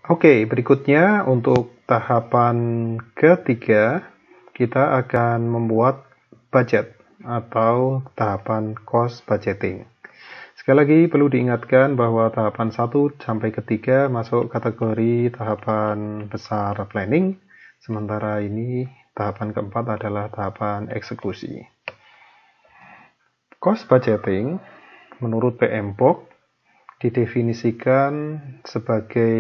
Oke, berikutnya untuk tahapan ketiga, kita akan membuat budget atau tahapan cost budgeting. Sekali lagi perlu diingatkan bahwa tahapan 1 sampai ketiga masuk kategori tahapan besar planning, sementara ini tahapan keempat adalah tahapan eksekusi. Cost budgeting menurut PMBOK didefinisikan sebagai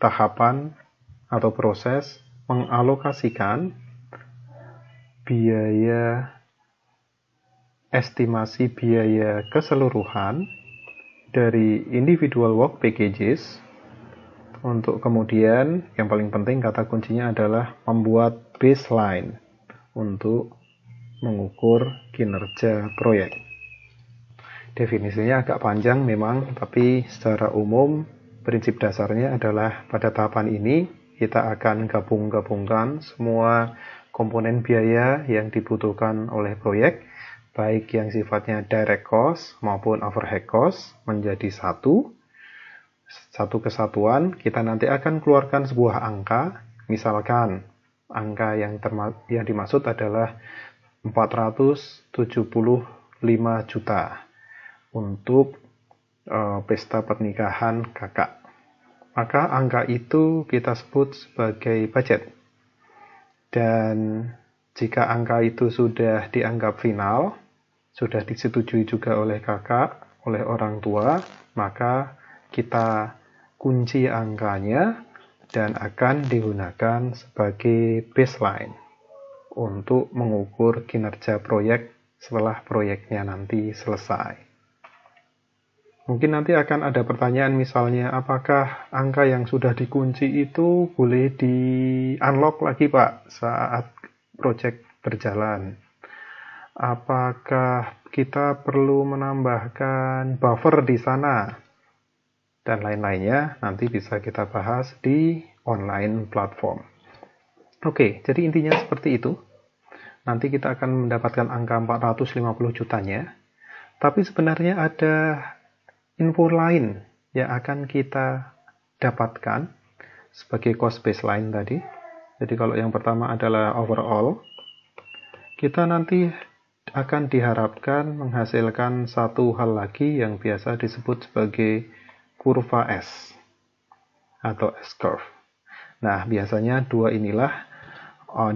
tahapan atau proses mengalokasikan biaya estimasi biaya keseluruhan dari individual work packages untuk kemudian yang paling penting kata kuncinya adalah membuat baseline untuk mengukur kinerja proyek. Definisinya agak panjang memang, tapi secara umum prinsip dasarnya adalah pada tahapan ini kita akan gabung-gabungkan semua komponen biaya yang dibutuhkan oleh proyek, baik yang sifatnya direct cost maupun overhead cost menjadi satu kesatuan. Kita nanti akan keluarkan sebuah angka, misalkan angka yang dimaksud adalah 475 juta untuk pesta pernikahan kakak. Maka angka itu kita sebut sebagai budget. Dan jika angka itu sudah dianggap final, sudah disetujui juga oleh kakak, oleh orang tua, maka kita kunci angkanya dan akan digunakan sebagai baseline untuk mengukur kinerja proyek setelah proyeknya nanti selesai. Mungkin nanti akan ada pertanyaan misalnya, apakah angka yang sudah dikunci itu boleh di-unlock lagi Pak saat proyek berjalan? Apakah kita perlu menambahkan buffer di sana? Dan lain-lainnya nanti bisa kita bahas di online platform. Oke, jadi intinya seperti itu. Nanti kita akan mendapatkan angka 450 jutanya. Tapi sebenarnya ada info lain yang akan kita dapatkan sebagai cost baseline tadi. Jadi kalau yang pertama adalah overall, kita nanti akan diharapkan menghasilkan satu hal lagi yang biasa disebut sebagai kurva S atau S-curve. Nah, biasanya dua inilah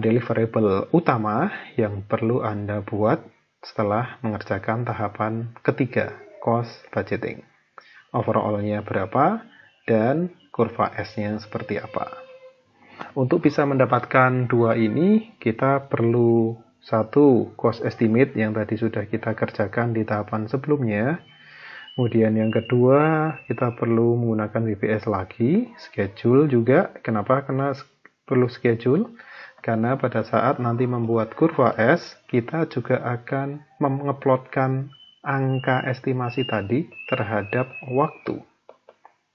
deliverable utama yang perlu Anda buat setelah mengerjakan tahapan ketiga, cost budgeting. Overall-nya berapa, dan kurva S-nya seperti apa. Untuk bisa mendapatkan dua ini, kita perlu satu, cost estimate yang tadi sudah kita kerjakan di tahapan sebelumnya. Kemudian yang kedua, kita perlu menggunakan WBS lagi, schedule juga. Kenapa? Karena perlu schedule. Karena pada saat nanti membuat kurva S, kita juga akan mengeplotkan angka estimasi tadi terhadap waktu.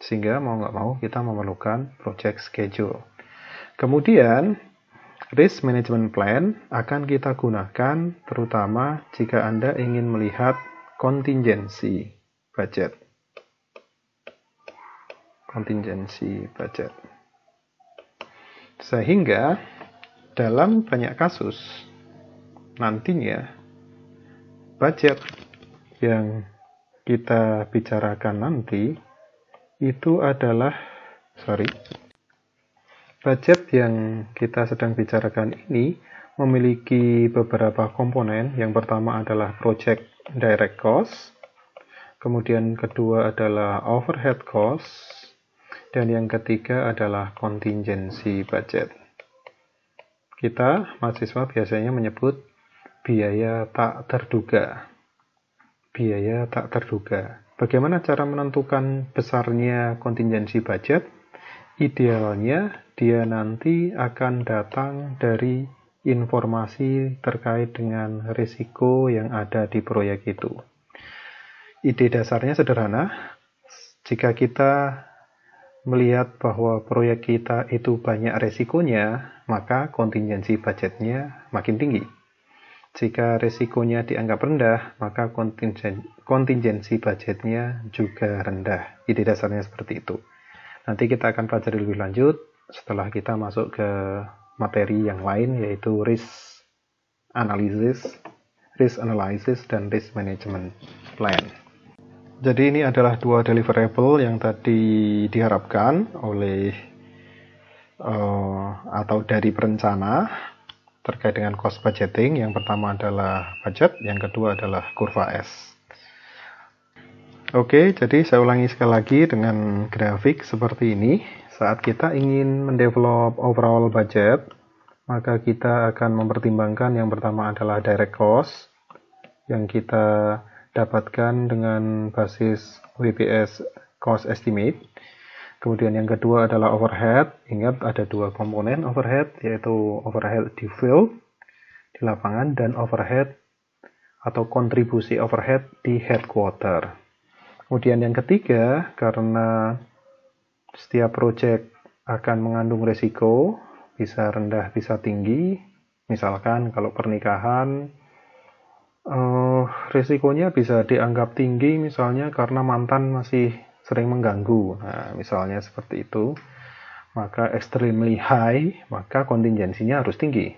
Sehingga mau nggak mau kita memerlukan project schedule. Kemudian, risk management plan akan kita gunakan terutama jika Anda ingin melihat contingency budget. Contingency budget. Sehingga dalam banyak kasus nantinya budget yang kita bicarakan nanti itu adalah budget yang kita sedang bicarakan ini memiliki beberapa komponen. Yang pertama adalah project direct cost, kemudian kedua adalah overhead cost, dan yang ketiga adalah contingency budget. Kita mahasiswa biasanya menyebut biaya tak terduga. Biaya tak terduga. Bagaimana cara menentukan besarnya contingency budget? Idealnya dia nanti akan datang dari informasi terkait dengan risiko yang ada di proyek itu. Ide dasarnya sederhana. Jika kita melihat bahwa proyek kita itu banyak risikonya, maka contingency budgetnya makin tinggi. Jika risikonya dianggap rendah, maka contingency budgetnya juga rendah. Ide dasarnya seperti itu. Nanti kita akan pelajari lebih lanjut setelah kita masuk ke materi yang lain, yaitu risk analysis, dan risk management plan. Jadi ini adalah dua deliverable yang tadi diharapkan oleh atau dari perencana terkait dengan cost budgeting. Yang pertama adalah budget, yang kedua adalah kurva S. Oke, jadi saya ulangi sekali lagi dengan grafik seperti ini. Saat kita ingin mendevelop overall budget, maka kita akan mempertimbangkan yang pertama adalah direct cost yang kita dapatkan dengan basis WBS cost estimate. Kemudian yang kedua adalah overhead. Ingat ada dua komponen overhead, yaitu overhead di field, di lapangan, dan overhead atau kontribusi overhead di headquarter. Kemudian yang ketiga, karena setiap project akan mengandung risiko, bisa rendah, bisa tinggi. Misalkan kalau pernikahan, risikonya bisa dianggap tinggi misalnya karena mantan masih sering mengganggu. Nah, misalnya seperti itu. Maka extremely high, maka kontingensinya harus tinggi.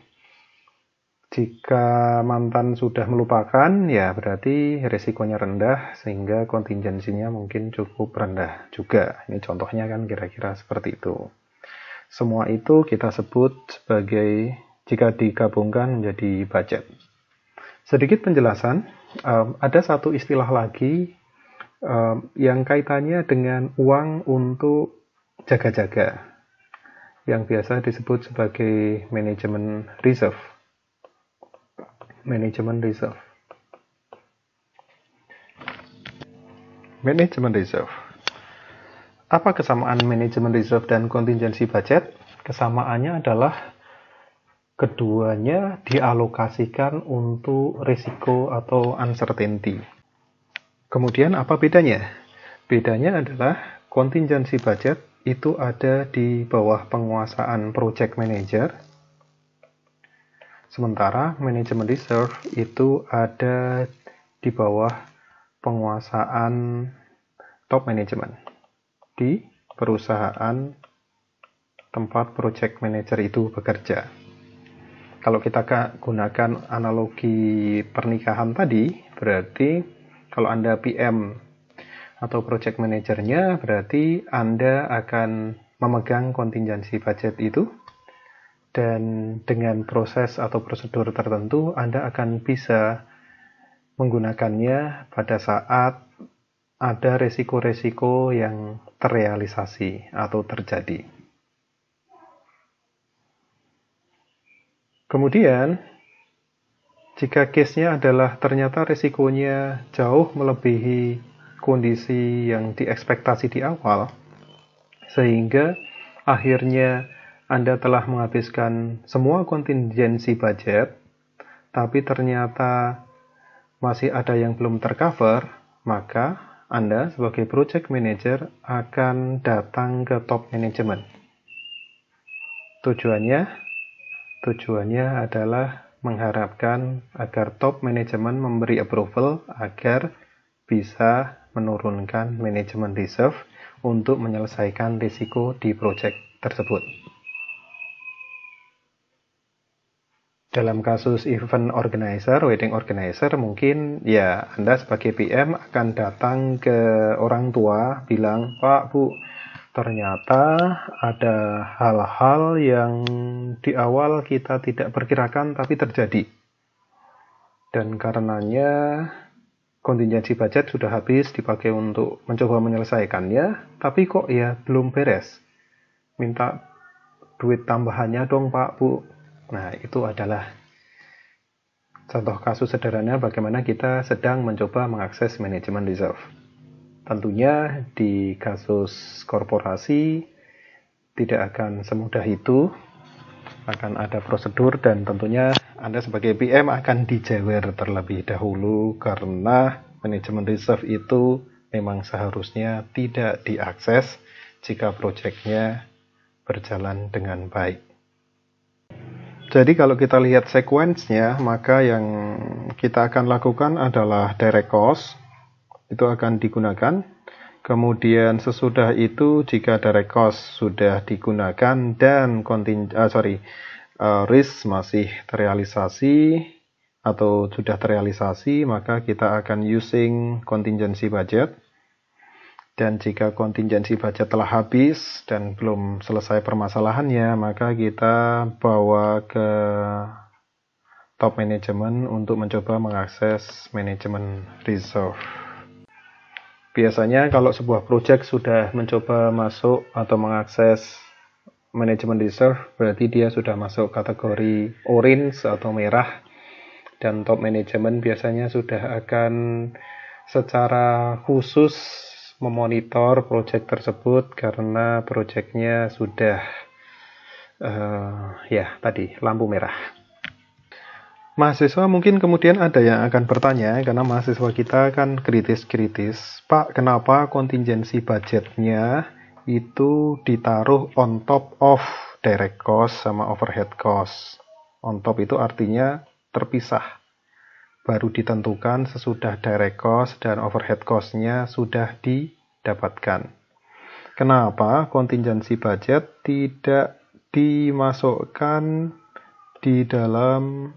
Jika mantan sudah melupakan, ya berarti risikonya rendah sehingga kontingensinya mungkin cukup rendah juga. Ini contohnya kan kira-kira seperti itu. Semua itu kita sebut sebagai, jika digabungkan menjadi budget. Sedikit penjelasan, ada satu istilah lagi yang kaitannya dengan uang untuk jaga-jaga, yang biasa disebut sebagai manajemen reserve. Manajemen reserve. Manajemen reserve. Apa kesamaan manajemen reserve dan contingency budget? Kesamaannya adalah keduanya dialokasikan untuk risiko atau uncertainty. Kemudian apa bedanya? Bedanya adalah contingency budget itu ada di bawah penguasaan project manager, sementara manajemen reserve itu ada di bawah penguasaan top management di perusahaan tempat project manager itu bekerja. Kalau kita gunakan analogi pernikahan tadi, berarti kalau Anda PM atau project manajernya, berarti Anda akan memegang kontingensi budget itu, dan dengan proses atau prosedur tertentu, Anda akan bisa menggunakannya pada saat ada resiko-resiko yang terrealisasi atau terjadi. Kemudian, jika case-nya adalah ternyata risikonya jauh melebihi kondisi yang diekspektasi di awal, sehingga akhirnya Anda telah menghabiskan semua kontingensi budget, tapi ternyata masih ada yang belum tercover, maka Anda sebagai project manager akan datang ke top management. Tujuannya adalah mengharapkan agar top manajemen memberi approval agar bisa menurunkan manajemen reserve untuk menyelesaikan risiko di project tersebut. Dalam kasus event organizer, wedding organizer, mungkin ya Anda sebagai PM akan datang ke orang tua, bilang, Pak, Bu, ternyata ada hal-hal yang di awal kita tidak perkirakan tapi terjadi. Dan karenanya kontingensi budget sudah habis dipakai untuk mencoba menyelesaikannya, tapi kok ya belum beres. Minta duit tambahannya dong Pak, Bu. Nah, itu adalah contoh kasus sederhana bagaimana kita sedang mencoba mengakses manajemen reserve. Tentunya di kasus korporasi tidak akan semudah itu, akan ada prosedur dan tentunya Anda sebagai PM akan dijewer terlebih dahulu karena manajemen reserve itu memang seharusnya tidak diakses jika proyeknya berjalan dengan baik. Jadi kalau kita lihat sequence-nya, maka yang kita akan lakukan adalah direct cost. Itu akan digunakan. Kemudian sesudah itu jika direct cost sudah digunakan dan risk masih terrealisasi atau sudah terrealisasi, maka kita akan using contingency budget. Dan jika contingency budget telah habis dan belum selesai permasalahannya, maka kita bawa ke top management untuk mencoba mengakses manajemen reserve. Biasanya kalau sebuah project sudah mencoba masuk atau mengakses manajemen reserve, berarti dia sudah masuk kategori orange atau merah, dan top management biasanya sudah akan secara khusus memonitor project tersebut karena projectnya sudah lampu merah. Mahasiswa mungkin kemudian ada yang akan bertanya, karena mahasiswa kita kan kritis-kritis, Pak, kenapa contingency budgetnya itu ditaruh on top of direct cost sama overhead cost? On top itu artinya terpisah, baru ditentukan sesudah direct cost dan overhead cost-nya sudah didapatkan. Kenapa contingency budget tidak dimasukkan di dalam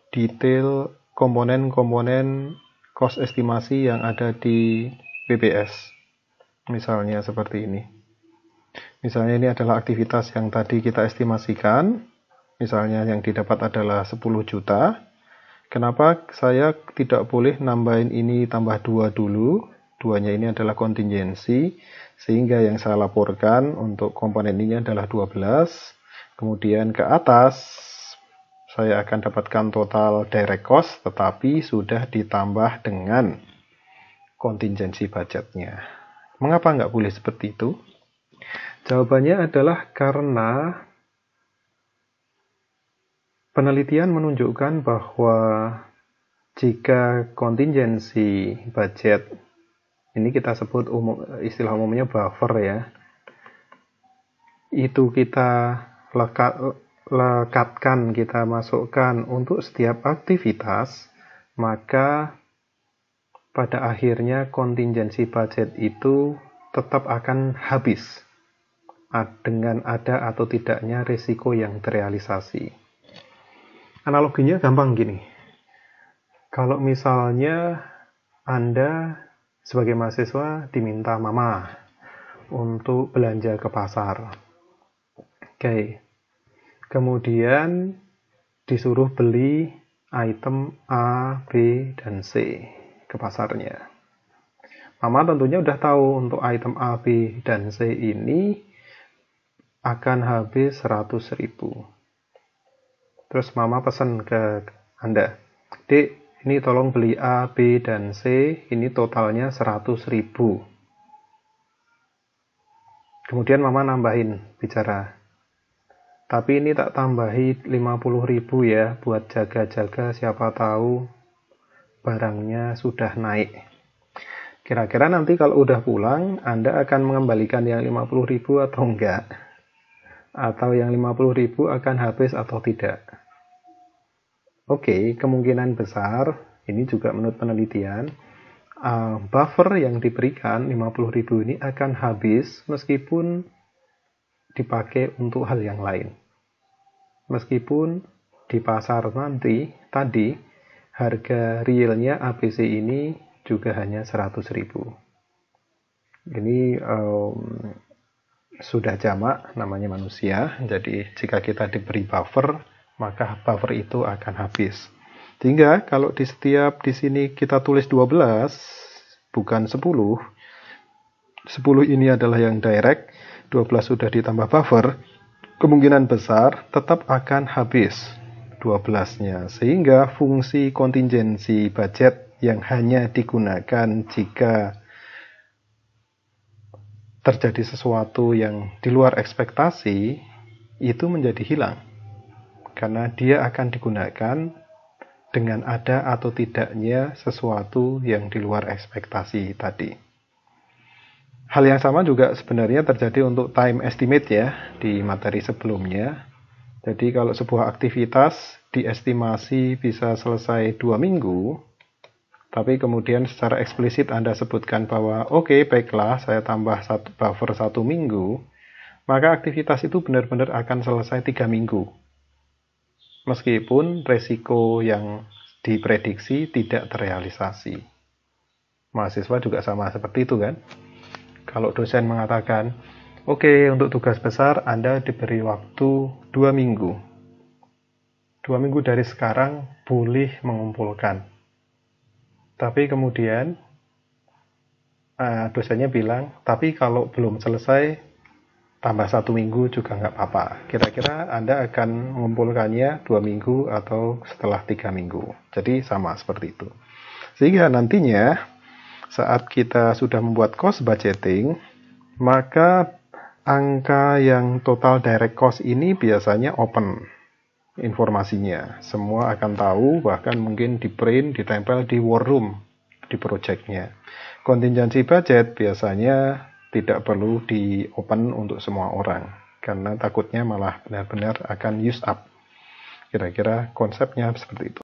detail komponen-komponen cost estimasi yang ada di BPS? Misalnya seperti ini. Misalnya ini adalah aktivitas yang tadi kita estimasikan. Misalnya yang didapat adalah 10 juta. Kenapa saya tidak boleh nambahin ini tambah 2 dulu? 2-nya ini adalah contingency. Sehingga yang saya laporkan untuk komponen ini adalah 12. Kemudian ke atas saya akan dapatkan total direct cost, tetapi sudah ditambah dengan contingency budgetnya. Mengapa nggak boleh seperti itu? Jawabannya adalah karena penelitian menunjukkan bahwa jika contingency budget, ini kita sebut istilah umumnya buffer ya, itu kita lekatkan, kita masukkan untuk setiap aktivitas, maka pada akhirnya contingency budget itu tetap akan habis dengan ada atau tidaknya risiko yang terrealisasi. Analoginya gampang gini, kalau misalnya Anda sebagai mahasiswa diminta mama untuk belanja ke pasar. Oke. Kemudian disuruh beli item A, B, dan C ke pasarnya. Mama tentunya udah tahu untuk item A, B, dan C ini akan habis 100.000. Terus mama pesan ke Anda, Dek, ini tolong beli A, B, dan C, ini totalnya 100.000. Kemudian mama nambahin, bicara, tapi ini tak tambahi 50.000 ya, buat jaga-jaga siapa tahu barangnya sudah naik. Kira-kira nanti kalau udah pulang, Anda akan mengembalikan yang 50.000 atau enggak? Atau yang 50.000 akan habis atau tidak? Oke, kemungkinan besar, ini juga menurut penelitian, buffer yang diberikan 50.000 ini akan habis meskipun dipakai untuk hal yang lain. Meskipun di pasar nanti tadi harga realnya ABC ini juga hanya 100.000. Ini sudah jamak, namanya manusia. Jadi jika kita diberi buffer, maka buffer itu akan habis. Sehingga kalau di sini kita tulis 12, bukan 10. 10 ini adalah yang direct, 12 sudah ditambah buffer, kemungkinan besar tetap akan habis 12-nya. Sehingga fungsi contingency budget yang hanya digunakan jika terjadi sesuatu yang di luar ekspektasi, itu menjadi hilang. Karena dia akan digunakan dengan ada atau tidaknya sesuatu yang di luar ekspektasi tadi. Hal yang sama juga sebenarnya terjadi untuk time estimate ya, di materi sebelumnya. Jadi kalau sebuah aktivitas diestimasi bisa selesai 2 minggu, tapi kemudian secara eksplisit Anda sebutkan bahwa oke, baiklah, saya tambah buffer 1 minggu, maka aktivitas itu benar-benar akan selesai 3 minggu. Meskipun resiko yang diprediksi tidak terrealisasi. Mahasiswa juga sama seperti itu kan? Kalau dosen mengatakan, oke, untuk tugas besar Anda diberi waktu 2 minggu. 2 minggu dari sekarang boleh mengumpulkan. Tapi kemudian dosennya bilang, tapi kalau belum selesai, tambah 1 minggu juga nggak apa-apa. Kira-kira Anda akan mengumpulkannya 2 minggu atau setelah 3 minggu. Jadi sama seperti itu. Sehingga nantinya, saat kita sudah membuat cost budgeting, maka angka yang total direct cost ini biasanya open informasinya. Semua akan tahu, bahkan mungkin di print, ditempel di war room, di projectnya. Contingency budget biasanya tidak perlu di open untuk semua orang, karena takutnya malah benar-benar akan use up. Kira-kira konsepnya seperti itu.